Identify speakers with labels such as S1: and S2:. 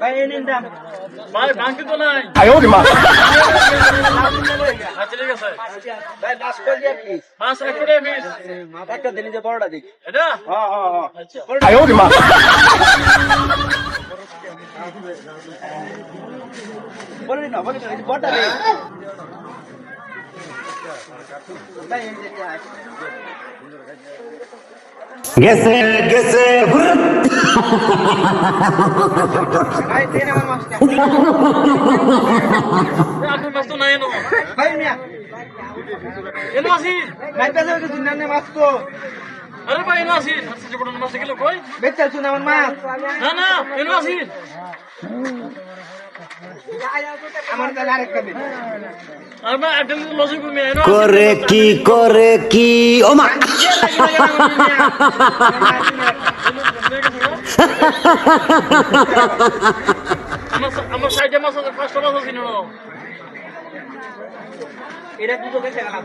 S1: ভাই এই নিন দাম।
S2: ভাই ভাঙতে তো নাই। আচ্ছা ঠিক আছে।
S1: ভাই লাস্ট করে দিয়ে পিস।
S2: মাছ এক করে পিস।
S1: একটা দিন যে বড়টা দেখি।
S2: এটা?
S1: হ্যাঁ হ্যাঁ হ্যাঁ।
S2: আচ্ছা।
S1: বলি না এই বড়টা দেই। ভাই এই যে
S3: গেছে গেছে
S1: ভাই দেন আমার মাছটা।
S2: আপনার মাছ তো নাই এনো।
S1: ভাই মিয়া
S2: এনো আছি।
S1: ভাই পেলে কিছু না মাছ তো।
S2: আরে ভাই এনো আছি। আচ্ছা জীবন মাছ গেল কই?
S1: বেচতে শুন আমার মাছ।
S2: না না এনো আছি।
S1: আমার কাছে আরেকটা দিন।
S2: আর ভাই একটা লজিক কমে এনো আছি।
S3: করে কি ও মা
S2: আমার সাইডে মাছ আছে 5টা মাছ আছে নিনো।
S1: এটা দুটো বেচে গেলাম।